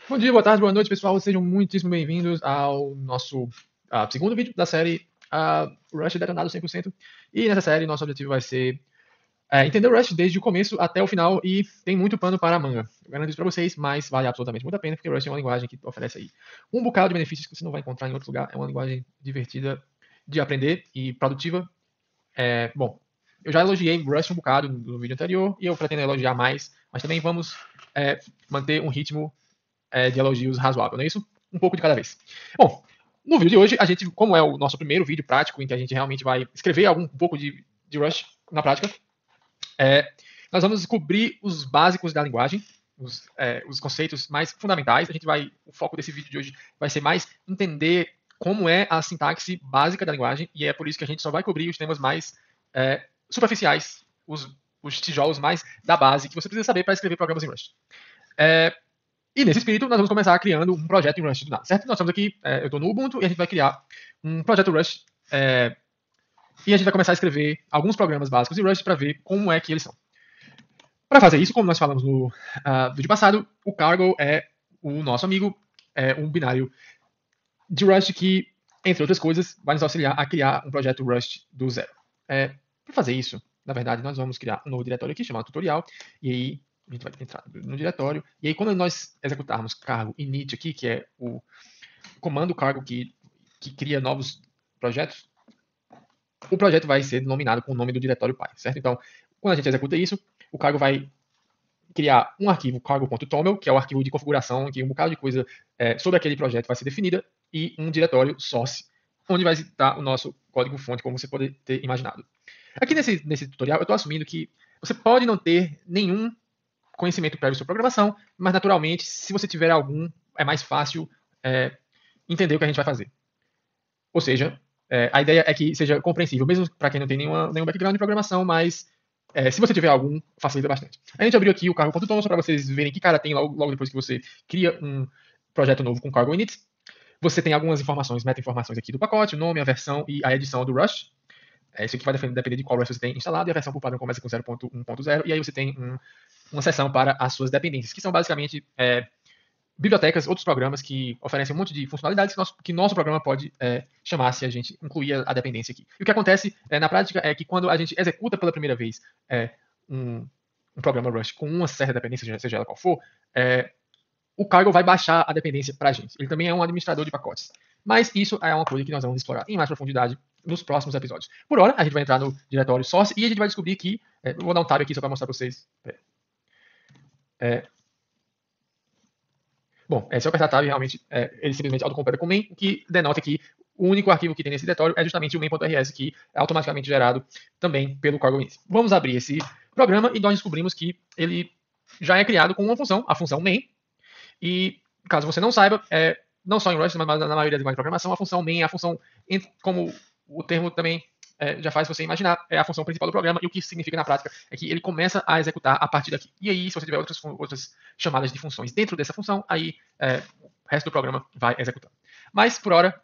Bom dia, boa tarde, boa noite, pessoal. Sejam muitíssimo bem-vindos ao nosso segundo vídeo da série Rush Detonado 100%. E nessa série, nosso objetivo vai ser entender o Rush desde o começo até o final e tem muito pano para a manga. Eu garanto isso para vocês, mas vale absolutamente muito a pena, porque o Rush é uma linguagem que oferece aí um bocado de benefícios que você não vai encontrar em outro lugar. É uma linguagem divertida de aprender e produtiva. Bom, eu já elogiei Rush um bocado no vídeo anterior e eu pretendo elogiar mais, mas também vamos manter um ritmo de elogios razoável, não é isso? Um pouco de cada vez. Bom, no vídeo de hoje, a gente, como é o nosso primeiro vídeo prático em que a gente realmente vai escrever um pouco de Rush na prática, nós vamos descobrir os básicos da linguagem, os conceitos mais fundamentais. O foco desse vídeo de hoje vai ser mais entender como é a sintaxe básica da linguagem, e é por isso que a gente só vai cobrir os temas mais superficiais, os tijolos mais da base que você precisa saber para escrever programas em Rush. E nesse espírito, nós vamos começar criando um projeto em Rush do nada, certo? Nós estamos aqui, eu estou no Ubuntu e a gente vai criar um projeto Rush e a gente vai começar a escrever alguns programas básicos de Rush para ver como é que eles são. Para fazer isso, como nós falamos no vídeo passado, o cargo é o nosso amigo, um binário de Rush que, entre outras coisas, vai nos auxiliar a criar um projeto Rush do zero. Para fazer isso, na verdade, nós vamos criar um novo diretório aqui chamado tutorial, e aí a gente vai entrar no diretório, e aí quando nós executarmos cargo init aqui, que é o comando cargo que cria novos projetos, o projeto vai ser denominado com o nome do diretório pai, certo? Então, quando a gente executa isso, o cargo vai criar um arquivo cargo.toml, que é o arquivo de configuração, que um bocado de coisa sobre aquele projeto vai ser definida, e um diretório source, onde vai estar o nosso código-fonte, como você pode ter imaginado. Aqui nesse tutorial, eu estou assumindo que você pode não ter nenhum conhecimento prévio sobre programação, mas naturalmente, se você tiver algum, é mais fácil entender o que a gente vai fazer. Ou seja, a ideia é que seja compreensível, mesmo para quem não tem nenhum background de programação, mas se você tiver algum, facilita bastante. A gente abriu aqui o cargo.tom só para vocês verem que cara tem logo depois que você cria um projeto novo com cargo init. Você tem algumas informações, meta-informações aqui do pacote, o nome, a versão e a edição do Rush. Isso aqui vai depender de qual Rush você tem instalado, e a versão por padrão começa com 0.1.0, e aí você tem uma seção para as suas dependências, que são basicamente bibliotecas, outros programas que oferecem um monte de funcionalidades que nosso programa pode chamar se a gente incluir a dependência aqui. E o que acontece na prática é que quando a gente executa pela primeira vez um programa Rush com uma certa dependência, seja ela qual for, o cargo vai baixar a dependência para a gente. Ele também é um administrador de pacotes. Mas isso é uma coisa que nós vamos explorar em mais profundidade nos próximos episódios. Por hora, a gente vai entrar no diretório source e a gente vai descobrir que... vou dar um tab aqui só para mostrar para vocês. Bom, se eu apertar tab, realmente, ele simplesmente autocompleta com main, o que denota que o único arquivo que tem nesse diretório é justamente o main.rs, que é automaticamente gerado também pelo cargo init. Vamos abrir esse programa e nós descobrimos que ele já é criado com uma função, a função main, e caso você não saiba, não só em Rush, mas na maioria das linguagens de programação, a função main é a função, como o termo também já faz você imaginar, é a função principal do programa, e o que isso significa na prática é que ele começa a executar a partir daqui. E aí, se você tiver outras chamadas de funções dentro dessa função, aí o resto do programa vai executando. Mas, por hora,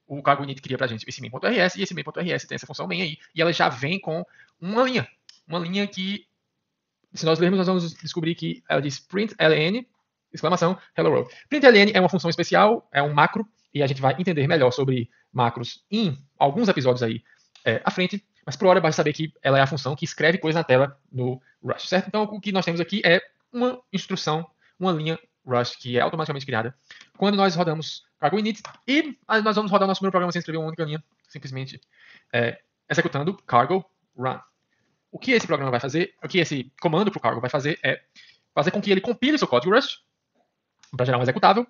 o cargo init cria pra gente esse main.rs, e esse main.rs tem essa função main aí, e ela já vem com uma linha que, se nós lermos, nós vamos descobrir que ela diz println, exclamação, hello world. Println é uma função especial, é um macro, e a gente vai entender melhor sobre macros em alguns episódios aí à frente, mas por hora basta saber que ela é a função que escreve coisa na tela no Rush, certo? Então o que nós temos aqui é uma instrução, uma linha Rush que é automaticamente criada quando nós rodamos cargo init e nós vamos rodar o nosso primeiro programa sem escrever uma única linha, simplesmente executando cargo run. O que esse programa vai fazer, o que esse comando para o cargo vai fazer é fazer com que ele compile seu código Rush para gerar um executável,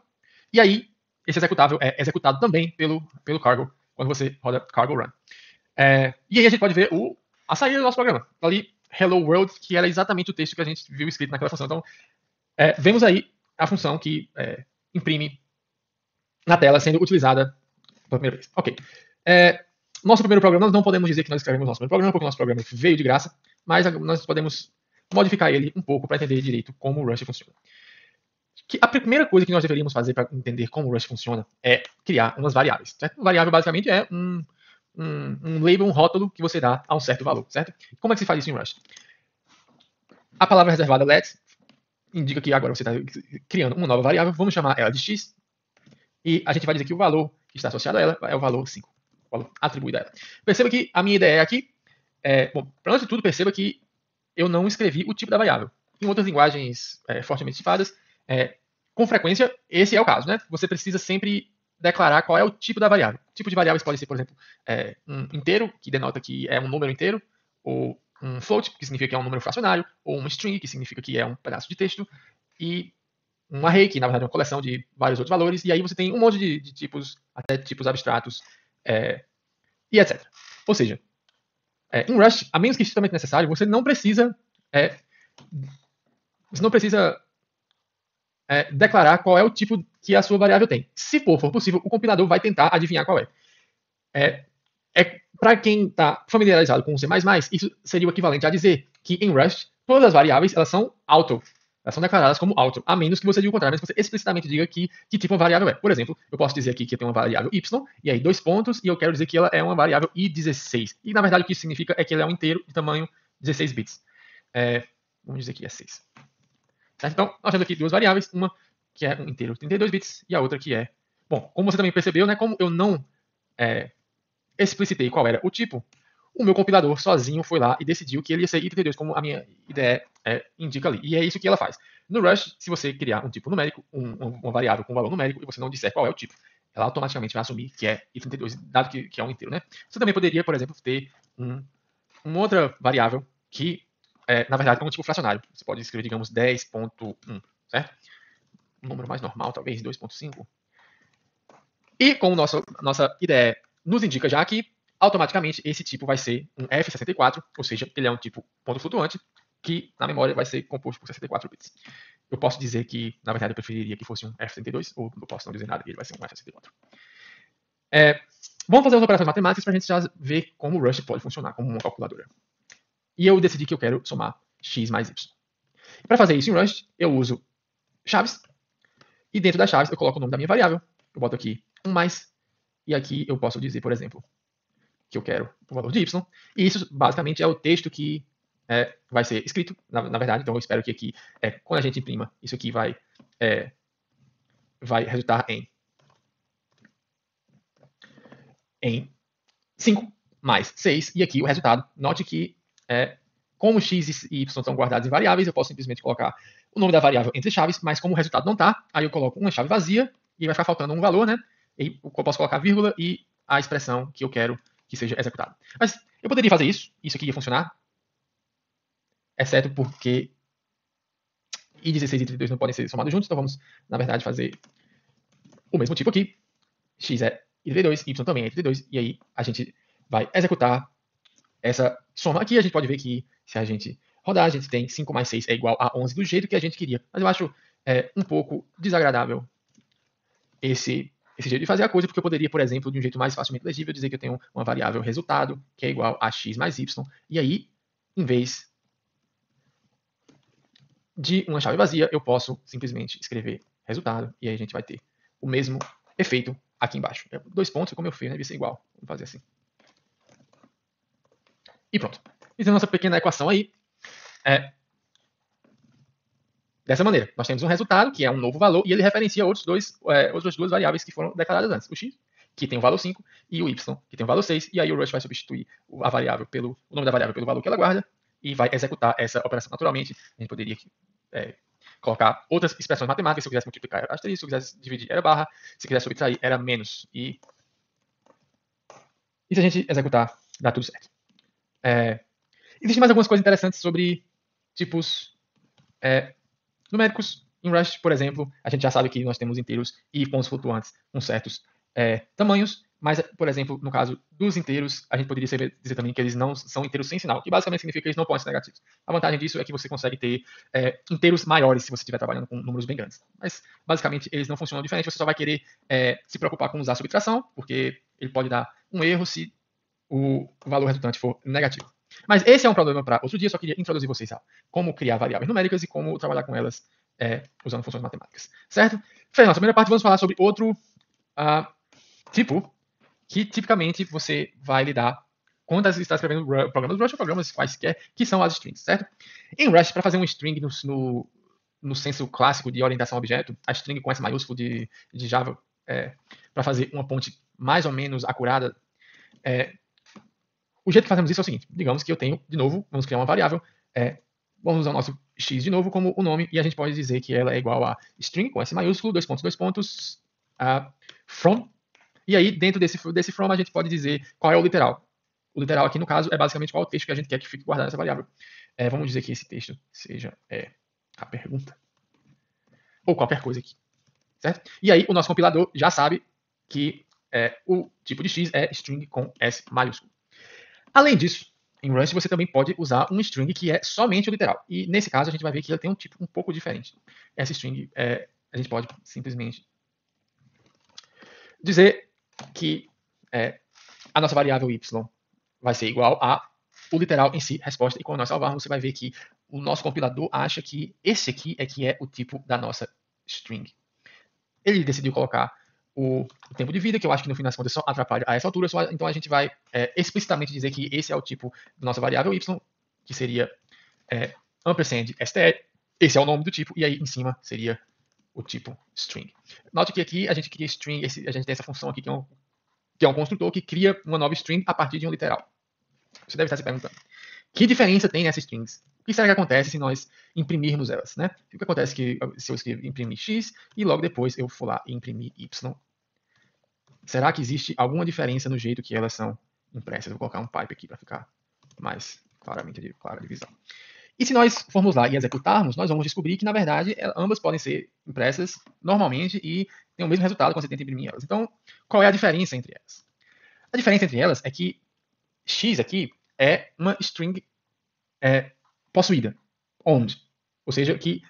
e aí esse executável é executado também pelo cargo quando você roda cargo run. E aí a gente pode ver a saída do nosso programa. Ali, hello world, que era exatamente o texto que a gente viu escrito naquela função. Então, vemos aí a função que imprime na tela sendo utilizada pela primeira vez. Ok. Nosso primeiro programa, nós não podemos dizer que nós escrevemos nosso primeiro programa, porque o nosso programa veio de graça, mas nós podemos modificar ele um pouco para entender direito como o Rush funciona. A primeira coisa que nós deveríamos fazer para entender como o Rush funciona é criar umas variáveis. Certo? Uma variável, basicamente, é um label, um rótulo que você dá a um certo valor, certo? Como é que se faz isso em Rush? A palavra reservada let indica que agora você está criando uma nova variável, vamos chamar ela de x, e a gente vai dizer que o valor que está associado a ela é o valor 5, o valor atribuído a ela. Perceba que a minha ideia aqui bom, para antes de tudo, perceba que eu não escrevi o tipo da variável. Em outras linguagens fortemente tipadas, com frequência, esse é o caso, né? Você precisa sempre declarar qual é o tipo da variável. O tipo de variáveis pode ser, por exemplo, um inteiro, que denota que é um número inteiro, ou um float, que significa que é um número fracionário, ou um string, que significa que é um pedaço de texto, e um array, que na verdade é uma coleção de vários outros valores, e aí você tem um monte de tipos, até tipos abstratos, e etc. Ou seja, em Rust, a menos que estritamente necessário, você não precisa declarar qual é o tipo que a sua variável tem. Se for possível, o compilador vai tentar adivinhar qual é. Para quem está familiarizado com o C++, isso seria o equivalente a dizer que em Rust, todas as variáveis elas são auto. Elas são declaradas como auto, a menos que você diga o contrário, mas que você explicitamente diga que tipo uma variável é. Por exemplo, eu posso dizer aqui que eu tenho uma variável y, e aí 2 pontos, e eu quero dizer que ela é uma variável i16. E na verdade o que isso significa é que ela é um inteiro de tamanho 16 bits. Vamos dizer que é 6. Certo? Então, nós temos aqui duas variáveis, uma que é um inteiro de 32 bits, e a outra que é... Bom, como você também percebeu, né, como eu não explicitei qual era o tipo, o meu compilador sozinho foi lá e decidiu que ele ia ser i32, como a minha ideia indica ali. E é isso que ela faz. No Rust, se você criar um tipo numérico, uma variável com valor numérico, e você não disser qual é o tipo, ela automaticamente vai assumir que é i32, dado que é um inteiro, né? Você também poderia, por exemplo, ter uma outra variável que, na verdade, é um tipo fracionário. Você pode escrever, digamos, 10.1, certo? Um número mais normal, talvez, 2.5. E como nossa ideia nos indica já aqui, automaticamente esse tipo vai ser um F64, ou seja, ele é um tipo ponto flutuante, que na memória vai ser composto por 64 bits. Eu posso dizer que, na verdade, eu preferiria que fosse um F32, ou eu posso não dizer nada, ele vai ser um F64. Vamos fazer as operações matemáticas para a gente já ver como o Rust pode funcionar como uma calculadora. E eu decidi que eu quero somar x mais y. Para fazer isso em Rust, eu uso chaves, e dentro das chaves eu coloco o nome da minha variável. Eu boto aqui 1 mais, e aqui eu posso dizer, por exemplo, que eu quero o valor de y, e isso basicamente é o texto que vai ser escrito, na verdade, então eu espero que aqui, quando a gente imprima, isso aqui vai resultar em 5 mais 6, e aqui o resultado, note que como x e y estão guardados em variáveis, eu posso simplesmente colocar o nome da variável entre chaves, mas como o resultado não está, aí eu coloco uma chave vazia, e vai ficar faltando um valor, né? E eu posso colocar vírgula e a expressão que eu quero que seja executada. Mas eu poderia fazer isso aqui ia funcionar, exceto porque i16 e 32 não podem ser somados juntos, então vamos, na verdade, fazer o mesmo tipo aqui. X é i32, y também é i32, e aí a gente vai executar essa soma aqui. A gente pode ver que se a gente rodar, a gente tem 5 mais 6 é igual a 11 do jeito que a gente queria. Mas eu acho um pouco desagradável esse jeito de fazer a coisa, porque eu poderia, por exemplo, de um jeito mais facilmente legível, dizer que eu tenho uma variável resultado, que é igual a x mais y, e aí, em vez de uma chave vazia, eu posso simplesmente escrever resultado, e aí a gente vai ter o mesmo efeito aqui embaixo. 2 pontos, como eu fiz, né? Devia ser igual. Vamos fazer assim. E pronto. Fiz a nossa pequena equação aí. Dessa maneira, nós temos um resultado, que é um novo valor, e ele referencia outras duas variáveis que foram declaradas antes. O x, que tem o valor 5, e o y, que tem o valor 6, e aí o Rust vai substituir o nome da variável pelo valor que ela guarda, e vai executar essa operação naturalmente. A gente poderia colocar outras expressões matemáticas, se eu quisesse multiplicar era asterisco, se eu quisesse dividir era barra, se eu quisesse subtrair era menos. E se a gente executar, dá tudo certo. Existem mais algumas coisas interessantes sobre tipos numéricos. Em Rust, por exemplo, a gente já sabe que nós temos inteiros e pontos flutuantes com certos tamanhos, mas, por exemplo, no caso dos inteiros, a gente poderia dizer também que eles não são inteiros sem sinal, que basicamente significa que eles não podem ser negativos. A vantagem disso é que você consegue ter inteiros maiores se você estiver trabalhando com números bem grandes. Mas, basicamente, eles não funcionam diferente. Você só vai querer se preocupar com usar subtração, porque ele pode dar um erro se o valor resultante for negativo. Mas esse é um problema para outro dia, só queria introduzir vocês a como criar variáveis numéricas e como trabalhar com elas usando funções matemáticas. Certo? Fez nossa primeira parte, vamos falar sobre outro tipo que tipicamente você vai lidar quando você está escrevendo programas Rust ou programas quaisquer, que são as strings, certo? Em Rust, para fazer um string no senso clássico de orientação a objeto, a string com S maiúsculo de Java, para fazer uma ponte mais ou menos acurada, o jeito que fazemos isso é o seguinte: digamos que eu tenho, de novo, vamos criar uma variável, vamos usar o nosso x de novo como o nome, e a gente pode dizer que ela é igual a string com S maiúsculo, dois pontos, from, e aí dentro desse from a gente pode dizer qual é o literal. O literal aqui, no caso, é basicamente qual é o texto que a gente quer que fique guardado nessa variável. Vamos dizer que esse texto seja a pergunta, ou qualquer coisa aqui, certo? E aí o nosso compilador já sabe que o tipo de x é string com S maiúsculo. Além disso, em Rust você também pode usar um string que é somente o literal. E nesse caso a gente vai ver que ele tem um tipo um pouco diferente. Essa string, a gente pode simplesmente dizer que a nossa variável y vai ser igual a o literal em si, resposta, e quando nós salvarmos, você vai ver que o nosso compilador acha que esse aqui é o tipo da nossa string. Ele decidiu colocar o tempo de vida, que eu acho que no fim das contas só atrapalha a essa altura, então a gente vai explicitamente dizer que esse é o tipo da nossa variável y, que seria ampersand str, esse é o nome do tipo, e aí em cima seria o tipo string. Note que aqui a gente cria string, a gente tem essa função aqui que é um construtor que cria uma nova string a partir de um literal. Você deve estar se perguntando: que diferença tem nessas strings? O que será que acontece se nós imprimirmos elas, né? O que acontece se eu escrever imprimir x e logo depois eu for lá e imprimir y? Será que existe alguma diferença no jeito que elas são impressas? Eu vou colocar um pipe aqui para ficar mais claramente clara a divisão. E se nós formos lá e executarmos, nós vamos descobrir que, na verdade, ambas podem ser impressas normalmente e tem o mesmo resultado quando você tenta imprimir elas. Então, qual é a diferença entre elas? A diferença entre elas é que x aqui é uma string possuída, owned. Ou seja, que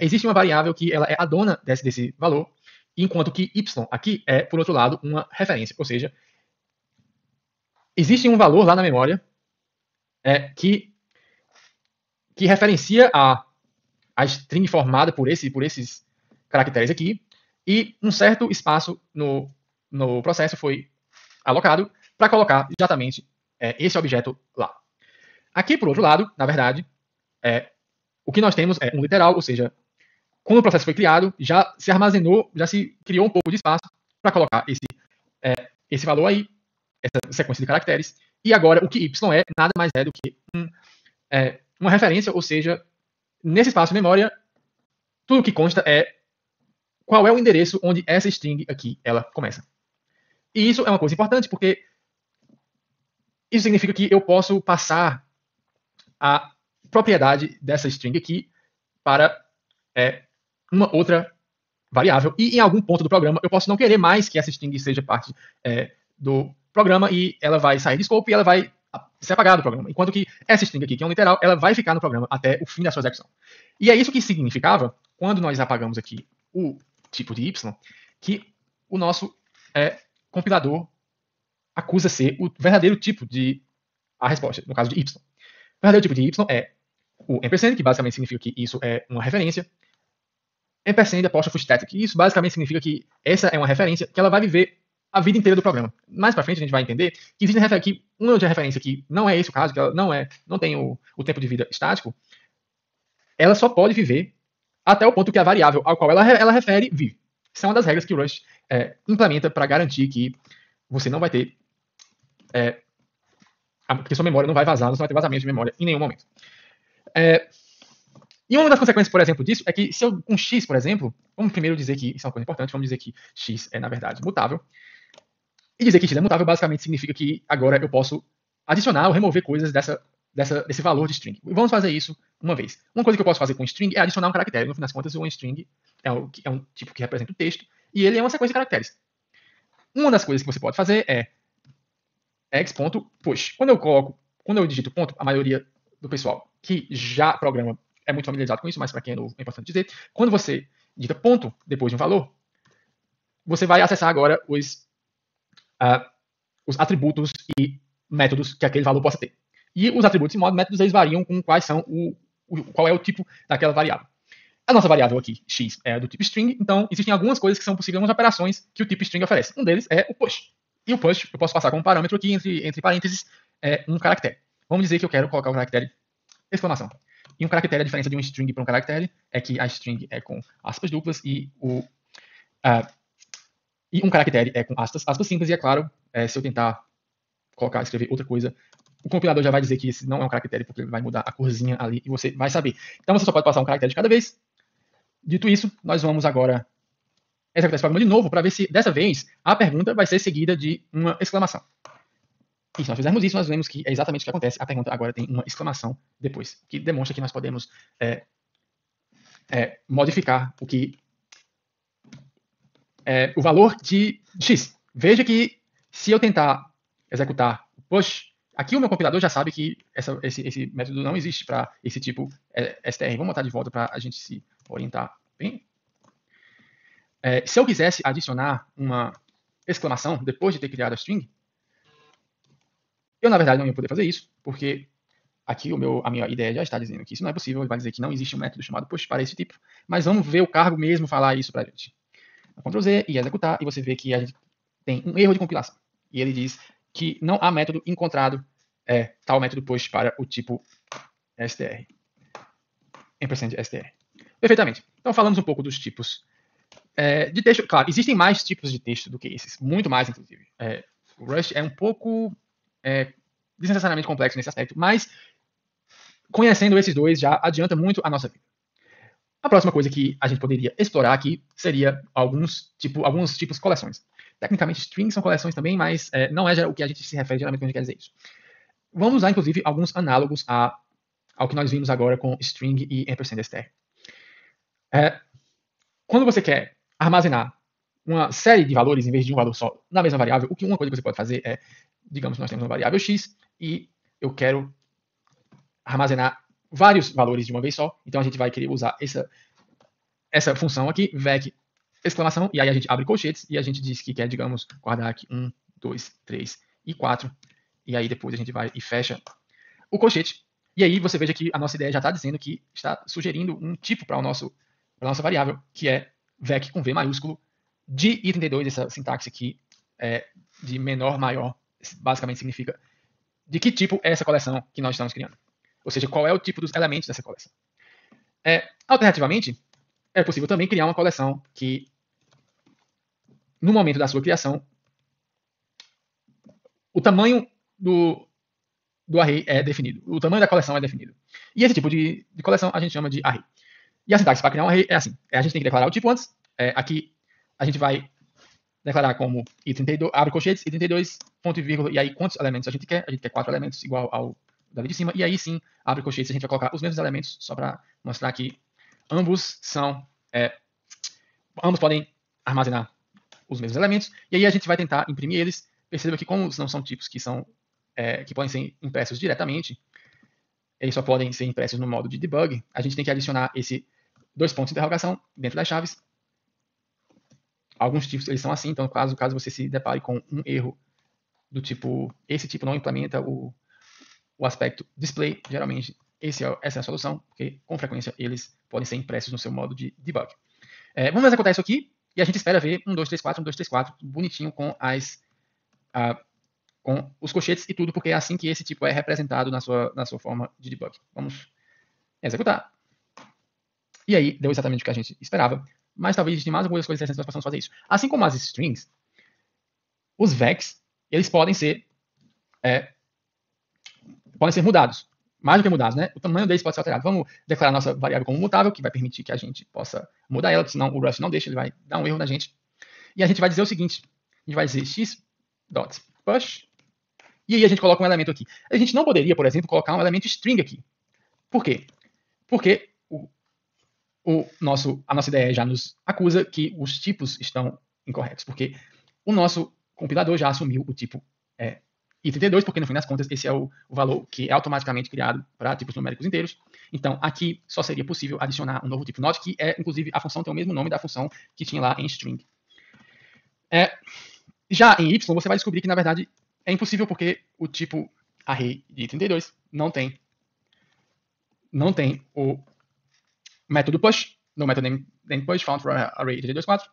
existe uma variável que ela é a dona desse valor, enquanto que y aqui é, por outro lado, uma referência. Ou seja, existe um valor lá na memória que referencia a string formada por esses caracteres aqui, e um certo espaço no processo foi alocado para colocar exatamente esse objeto lá. Aqui, por outro lado, na verdade, o que nós temos é um literal, ou seja, quando o processo foi criado, já se armazenou, já se criou um pouco de espaço para colocar esse valor aí, essa sequência de caracteres, e agora o que y é nada mais é do que uma referência, ou seja, nesse espaço de memória, tudo o que consta é qual é o endereço onde essa string aqui ela começa. E isso é uma coisa importante, porque isso significa que eu posso passar a propriedade dessa string aqui para uma outra variável, e em algum ponto do programa eu posso não querer mais que essa string seja parte do programa, e ela vai sair de scope e ela vai ser apagada do programa, enquanto que essa string aqui, que é um literal, ela vai ficar no programa até o fim da sua execução. E é isso que significava, quando nós apagamos aqui o tipo de y, que o nosso compilador acusa ser o verdadeiro tipo de a resposta, no caso de y. O verdadeiro tipo de y é o ampersand, que basicamente significa que isso é uma referência. Ampersand apóstrofo static. Isso basicamente significa que essa é uma referência que ela vai viver a vida inteira do programa. Mais para frente a gente vai entender que existe uma outra referência que não é esse o caso, que ela não tem o tempo de vida estático. Ela só pode viver até o ponto que a variável ao qual ela refere vive. Isso é uma das regras que o Rust implementa para garantir que você não vai ter porque sua memória não vai vazar, você não vai ter vazamento de memória em nenhum momento. E uma das consequências, por exemplo, disso é que se eu, com x, por exemplo, vamos primeiro dizer que isso é uma coisa importante, vamos dizer que x é, na verdade, mutável. E dizer que x é mutável basicamente significa que agora eu posso adicionar ou remover coisas desse valor de string. E vamos fazer isso uma vez. Uma coisa que eu posso fazer com string é adicionar um caractere. No fim das contas, um string é um tipo que representa o texto, e ele é uma sequência de caracteres. Uma das coisas que você pode fazer é x.push. Quando eu digito ponto, a maioria do pessoal que já programa é muito familiarizado com isso, mas para quem é novo é importante dizer, quando você digita ponto depois de um valor, você vai acessar agora os atributos e métodos que aquele valor possa ter. E os atributos e métodos eles variam com quais são qual é o tipo daquela variável. A nossa variável aqui, x, é do tipo string, então existem algumas coisas que são possíveis, algumas operações que o tipo string oferece. Um deles é o push. E o push eu posso passar como parâmetro aqui, entre parênteses, um caractere. Vamos dizer que eu quero colocar o caractere exclamação. E um caractere, a diferença de um string para um caractere é que a string é com aspas duplas e um caractere é com aspas simples. E é claro, se eu tentar escrever outra coisa, o compilador já vai dizer que esse não é um caractere, porque ele vai mudar a corzinha ali e você vai saber. Então você só pode passar um caractere de cada vez. Dito isso, nós vamos agora executar esse programa de novo para ver se dessa vez a pergunta vai ser seguida de uma exclamação. E se nós fizermos isso, nós vemos que é exatamente o que acontece. A pergunta agora tem uma exclamação depois, que demonstra que nós podemos modificar o valor de x. Veja que se eu tentar executar o push, aqui o meu compilador já sabe que esse método não existe para esse tipo str. Vamos botar de volta para a gente se orientar bem. Se eu quisesse adicionar uma exclamação depois de ter criado a string, eu, na verdade, não ia poder fazer isso, porque aqui a minha ideia já está dizendo que isso não é possível. Ele vai dizer que não existe um método chamado push para esse tipo. Mas vamos ver o cargo mesmo falar isso para a gente. Ctrl Z e executar, e você vê que a gente tem um erro de compilação. E ele diz que não há método encontrado tal método push para o tipo str. %str. Perfeitamente. Então falamos um pouco dos tipos de texto. Claro, existem mais tipos de texto do que esses. Muito mais, inclusive. O Rust é um pouco desnecessariamente complexo nesse aspecto, mas conhecendo esses dois já adianta muito a nossa vida. A próxima coisa que a gente poderia explorar aqui seria alguns tipos coleções. Tecnicamente, strings são coleções também, mas não é o que a gente se refere geralmente quando a gente quer dizer isso. Vamos usar, inclusive, alguns análogos ao que nós vimos agora com string e %str. Quando você quer armazenar uma série de valores em vez de um valor só na mesma variável, uma coisa que você pode fazer é, digamos que nós temos uma variável x e eu quero armazenar vários valores de uma vez só. Então a gente vai querer usar essa função aqui, vec exclamação, e aí a gente abre colchetes e a gente diz que quer, digamos, guardar aqui 1, 2, 3 e 4. E aí depois a gente vai e fecha o colchete. E aí você veja que a nossa ideia já está dizendo que está sugerindo um tipo para a nossa variável, que é vec com V maiúsculo de i32, essa sintaxe aqui de menor, maior, basicamente significa de que tipo é essa coleção que nós estamos criando. Ou seja, qual é o tipo dos elementos dessa coleção. Alternativamente, é possível também criar uma coleção que, no momento da sua criação, o tamanho do array é definido. O tamanho da coleção é definido. E esse tipo de coleção a gente chama de array. E a sintaxe para criar um array é assim. A gente tem que declarar o tipo antes. Aqui a gente vai declarar como i32, abre colchetes, i32, ponto e vírgula, e aí quantos elementos a gente quer? A gente quer 4 elementos igual ao dali de cima. E aí sim, abre colchetes, a gente vai colocar os mesmos elementos, só para mostrar que ambos podem armazenar os mesmos elementos. E aí a gente vai tentar imprimir eles. Perceba que como não são tipos que podem ser impressos diretamente, eles só podem ser impressos no modo de debug, a gente tem que adicionar esse 2 pontos de interrogação dentro das chaves. Alguns tipos eles são assim, então caso você se depare com um erro do tipo, esse tipo não implementa o aspecto display, geralmente essa é a solução, porque com frequência eles podem ser impressos no seu modo de debug. Vamos executar isso aqui e a gente espera ver 1, 2, 3, 4, 1, 2, 3, 4, bonitinho com com os colchetes e tudo, porque é assim que esse tipo é representado na sua forma de debug. Vamos executar. E aí, deu exatamente o que a gente esperava, mas talvez existem mais algumas coisas interessantes que nós possamos fazer isso. Assim como as strings, os vecs, eles podem ser mudados. Mais do que mudados, né? O tamanho deles pode ser alterado. Vamos declarar nossa variável como mutável, que vai permitir que a gente possa mudar ela, senão o Rust não deixa, ele vai dar um erro na gente. E a gente vai dizer o seguinte, a gente vai dizer x.push, e aí a gente coloca um elemento aqui. A gente não poderia, por exemplo, colocar um elemento string aqui. Por quê? Porque a nossa ideia já nos acusa que os tipos estão incorretos, porque o nosso compilador já assumiu o tipo i32, porque no fim das contas esse é o valor que é automaticamente criado para tipos numéricos inteiros. Então aqui só seria possível adicionar um novo tipo. Note que inclusive a função tem o mesmo nome da função que tinha lá em string. Já em y você vai descobrir que na verdade é impossível, porque o tipo array de 32 não tem o método push, no método name push found for array 324.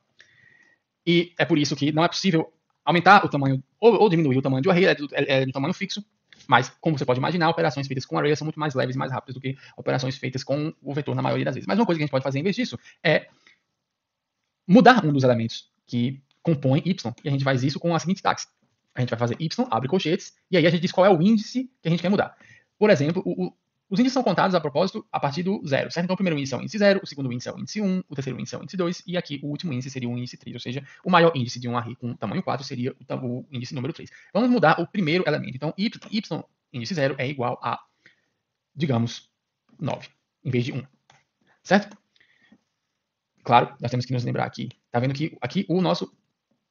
E é por isso que não é possível aumentar o tamanho ou diminuir o tamanho de array, é de tamanho fixo. Mas, como você pode imaginar, operações feitas com array são muito mais leves e mais rápidas do que operações feitas com o vetor na maioria das vezes. Mas uma coisa que a gente pode fazer em vez disso é mudar um dos elementos que compõem y, e a gente faz isso com a seguinte sintaxe. A gente vai fazer y, abre colchetes, e aí a gente diz qual é o índice que a gente quer mudar. Por exemplo, os índices são contados, a propósito, a partir do zero, certo? Então, o primeiro índice é o índice 0, o segundo índice é o índice 1, o terceiro índice é o índice 2, e aqui o último índice seria o índice 3, ou seja, o maior índice de um array com tamanho 4 seria o índice número 3. Vamos mudar o primeiro elemento. Então, y índice 0 é igual a, digamos, 9, em vez de 1, certo? Claro, nós temos que nos lembrar aqui. Tá vendo que aqui o nosso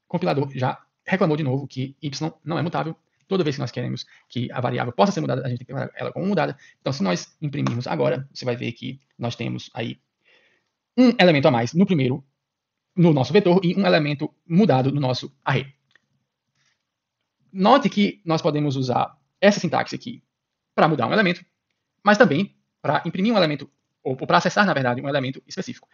compilador já reclamou de novo que y não é mutável. Toda vez que nós queremos que a variável possa ser mudada, a gente tem que declarar ela como mudada. Então, se nós imprimirmos agora, você vai ver que nós temos aí um elemento a mais no primeiro, no nosso vetor, e um elemento mudado no nosso array. Note que nós podemos usar essa sintaxe aqui para mudar um elemento, mas também para imprimir um elemento, ou para acessar, na verdade, um elemento específico.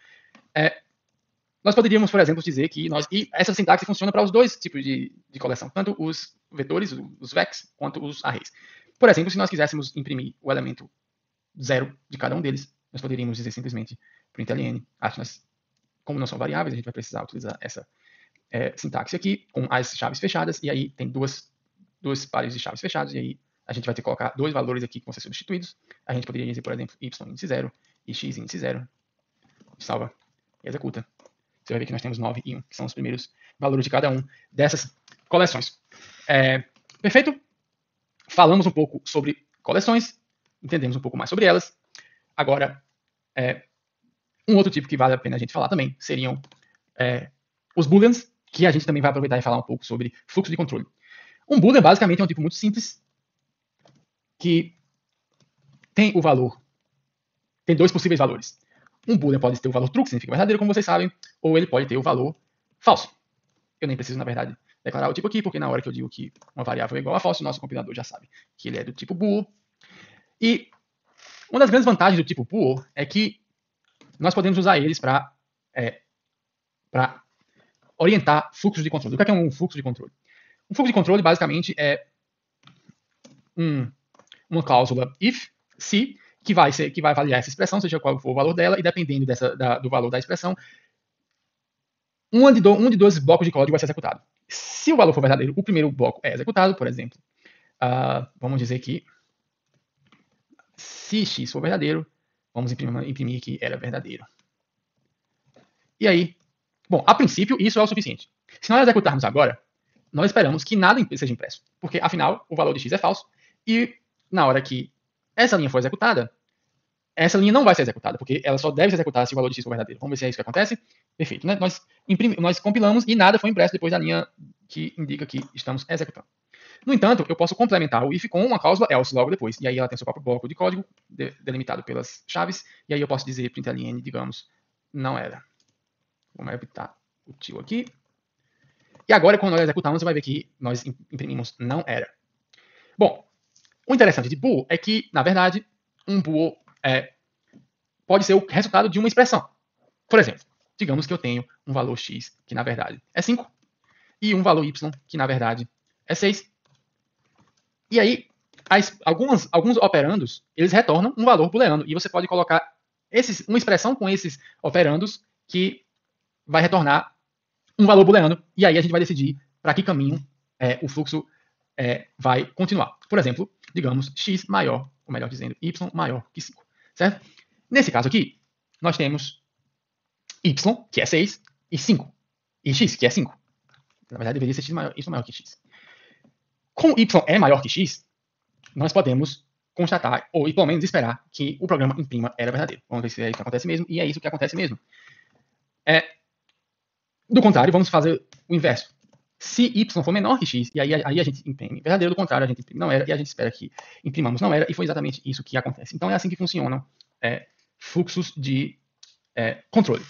Nós poderíamos, por exemplo, dizer que e essa sintaxe funciona para os dois tipos de coleção, tanto os vetores, os vecs, quanto os arrays. Por exemplo, se nós quiséssemos imprimir o elemento 0 de cada um deles, nós poderíamos dizer simplesmente println. Como não são variáveis, a gente vai precisar utilizar essa sintaxe aqui, com as chaves fechadas, e aí tem duas pares de chaves fechadas, e aí a gente vai ter que colocar dois valores aqui que vão ser substituídos. A gente poderia dizer, por exemplo, y índice 0 e x índice 0. Salva e executa. Você vai ver que nós temos 9 e 1, que são os primeiros valores de cada um dessas coleções. Perfeito? Falamos um pouco sobre coleções, entendemos um pouco mais sobre elas. Agora, um outro tipo que vale a pena a gente falar também seriam os booleans, que a gente também vai aproveitar e falar um pouco sobre fluxo de controle. Um boolean basicamente é um tipo muito simples, que tem o valor, tem dois possíveis valores. Um boolean pode ter o valor true, que significa verdadeiro, como vocês sabem, ou ele pode ter o valor falso. Eu nem preciso, na verdade, declarar o tipo aqui, porque na hora que eu digo que uma variável é igual a falso, o nosso compilador já sabe que ele é do tipo bool. E uma das grandes vantagens do tipo bool é que nós podemos usar eles para orientar fluxos de controle. O que é um fluxo de controle? Um fluxo de controle, basicamente, é uma cláusula if, se, que vai avaliar essa expressão, seja qual for o valor dela, e dependendo do valor da expressão, um de dois blocos de código vai ser executado. Se o valor for verdadeiro, o primeiro bloco é executado, por exemplo. Vamos dizer que se x for verdadeiro, vamos imprimir que era verdadeiro. E aí, bom, a princípio, isso é o suficiente. Se nós executarmos agora, nós esperamos que nada seja impresso, porque, afinal, o valor de x é falso, e na hora que essa linha for executada, essa linha não vai ser executada, porque ela só deve ser executada se o valor de x for verdadeiro. Vamos ver se é isso que acontece. Perfeito, né? Nós compilamos e nada foi impresso depois da linha que indica que estamos executando. No entanto, eu posso complementar o if com uma cláusula else logo depois, e aí ela tem seu próprio bloco de código delimitado pelas chaves, e aí eu posso dizer println, digamos, não era. Vamos evitar o tio aqui. E agora, quando nós executamos, você vai ver que nós imprimimos não era. Bom, o interessante de bool é que, na verdade, um bool pode ser o resultado de uma expressão. Por exemplo, digamos que eu tenho um valor x, que na verdade é 5, e um valor y, que na verdade é 6. E aí, alguns operandos, eles retornam um valor booleano, e você pode colocar uma expressão com esses operandos que vai retornar um valor booleano, e aí a gente vai decidir para que caminho o fluxo vai continuar. Por exemplo, digamos x maior, ou melhor dizendo, y maior que 5, certo? Nesse caso aqui, nós temos y, que é 6, e 5, e x, que é 5. Na verdade, deveria ser y maior que x. Com y é maior que x, nós podemos constatar, ou pelo menos esperar, que o programa imprima era verdadeiro. Vamos ver se é isso que acontece mesmo, e é isso que acontece mesmo. Do contrário, vamos fazer o inverso. Se y for menor que x, e aí a gente imprime verdadeiro, do contrário, a gente imprime não era, e a gente espera que imprimamos não era, e foi exatamente isso que acontece. Então é assim que funcionam fluxos de controle.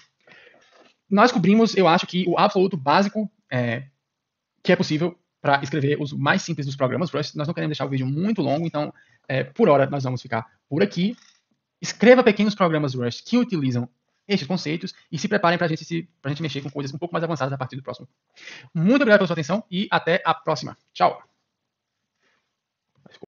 Nós cobrimos, eu acho que o absoluto básico que é possível para escrever os mais simples dos programas Rust. Nós não queremos deixar o vídeo muito longo, então, por hora, nós vamos ficar por aqui. Escreva pequenos programas Rust que utilizam estes conceitos e se preparem para a gente mexer com coisas um pouco mais avançadas a partir do próximo. Muito obrigado pela sua atenção e até a próxima. Tchau!